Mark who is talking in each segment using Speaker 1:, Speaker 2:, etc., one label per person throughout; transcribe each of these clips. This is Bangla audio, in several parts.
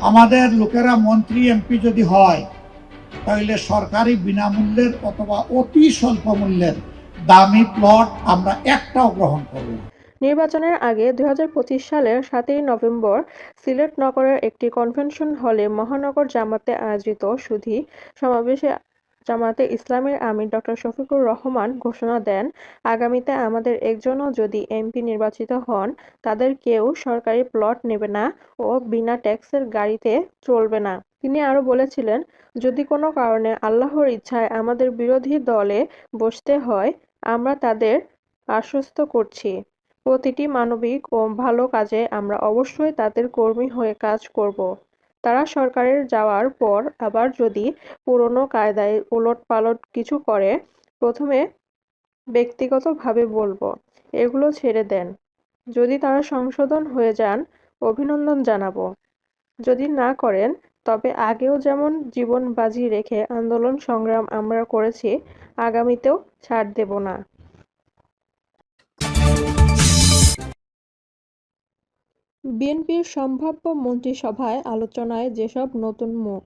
Speaker 1: আমাদের লোকেরা মন্ত্রী এমপি যদি হয় তাহলে সরকারি বিনামূল্যের অথবা অতি স্বল্প মূল্যের দামি প্লট আমরা একটাও গ্রহণ করব না।
Speaker 2: নির্বাচনের আগে ২০২৫ সালের ৭ই নভেম্বর সিলেট নগরের একটি কনভেনশন হলে মহানগর জামাতে আয়োজিত সুধী সমাবেশে জামায়াতে ইসলামীর আমির ডক্টর শফিকুর রহমান ঘোষণা দেন, আগামীতে আমাদের একজনও যদি এমপি নির্বাচিত হন, তাদের কেউ সরকারি প্লট নেবে না ও বিনা ট্যাক্সের গাড়িতে চলবে না। তিনি আরো বলেছিলেন, যদি কোনো কারণে আল্লাহর ইচ্ছায় আমাদের বিরোধী দলে বসতে হয়, আমরা তাদের আশ্বস্ত করছি, প্রতিটি মানবিক ও ভালো কাজে আমরা অবশ্যই তাদের কর্মী হয়ে কাজ করব। তারা সরকারের যাওয়ার পর আবার যদি পুরনো কায়দায় ওলটপালট কিছু করে, প্রথমে ব্যক্তিগতভাবে বলবো, এগুলো ছেড়ে দেন। যদি তারা সংশোধন হয়ে যান, অভিনন্দন জানাবো। যদি না করেন, তবে আগেও যেমন জীবন বাজি রেখে আন্দোলন সংগ্রাম আমরা করেছি, আগামীতেও ছাড় দেব না। বিএনপির সম্ভাব্য মন্ত্রিসভায় আলোচনায় যেসব নতুন মুখ।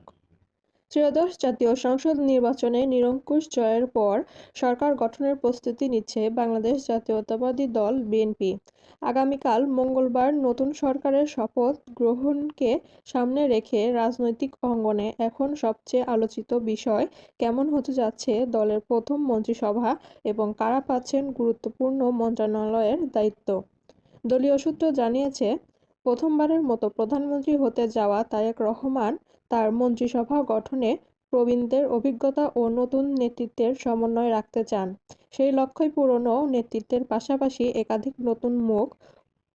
Speaker 2: ত্রয়োদশ জাতীয় সংসদ নির্বাচনে নিরঙ্কুশ জয়ের পর সরকার গঠনের প্রস্তুতি নিচ্ছে বাংলাদেশ জাতীয়তাবাদী দল বিএনপি। আগামীকাল মঙ্গলবার নতুন সরকারের শপথ গ্রহণকে সামনে রেখে রাজনৈতিক অঙ্গনে এখন সবচেয়ে আলোচিত বিষয় কেমন হতে যাচ্ছে দলের প্রথম মন্ত্রিসভা এবং কারা পাচ্ছেন গুরুত্বপূর্ণ মন্ত্রণালয়ের দায়িত্ব। দলীয় সূত্র জানিয়েছে, প্রথমবারের মতো প্রধানমন্ত্রী হতে যাওয়া তারেক রহমান তার মন্ত্রিসভা গঠনে প্রবীণদের অভিজ্ঞতা ও নতুন নেতৃত্বের সমন্বয় রাখতে চান। সেই লক্ষ্যই পুরনো নেতৃত্বের পাশাপাশি একাধিক নতুন মুখ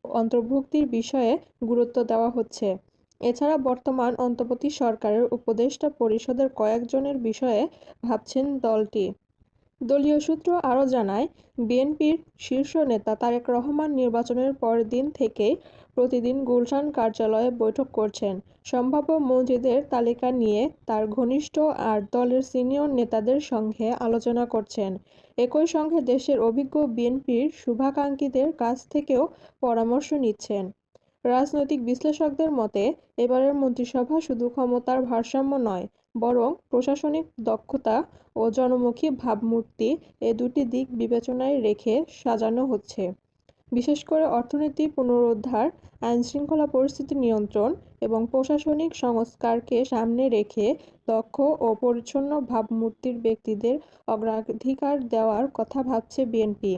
Speaker 2: অন্তর্ভুক্তির বিষয়ে গুরুত্ব দেওয়া হচ্ছে। এছাড়া বর্তমান অন্তর্বর্তী সরকারের উপদেষ্টা পরিষদের কয়েকজনের বিষয়ে ভাবছেন দলটি। দলীয় সূত্র আরও জানায়, বিএনপির শীর্ষ নেতা তারেক রহমান নির্বাচনের পরের দিন থেকেই প্রতিদিন গুলশান কার্যালয়ে বৈঠক করছেন। সম্ভাব্য মন্ত্রীদের তালিকা নিয়ে তার ঘনিষ্ঠ আর দলের সিনিয়র নেতাদের সঙ্গে আলোচনা করছেন। একই সঙ্গে দেশের অভিজ্ঞ বিএনপির শুভাকাঙ্ক্ষীদের কাছ থেকেও পরামর্শ নিচ্ছেন। রাজনৈতিক বিশ্লেষকদের মতে, এবারের মন্ত্রিসভা শুধু ক্ষমতার ভারসাম্য নয়, বরং প্রশাসনিক দক্ষতা ও জনমুখী ভাবমূর্তি এ দুটি দিক বিবেচনায় রেখে সাজানো হচ্ছে। বিশেষ করে অর্থনীতি পুনরুদ্ধার, আইনশৃঙ্খলা পরিস্থিতি নিয়ন্ত্রণ এবং প্রশাসনিক সংস্কারকে সামনে রেখে দক্ষ ও পরিচ্ছন্ন ভাবমূর্তির ব্যক্তিদের অগ্রাধিকার দেওয়ার কথা ভাবছে বিএনপি।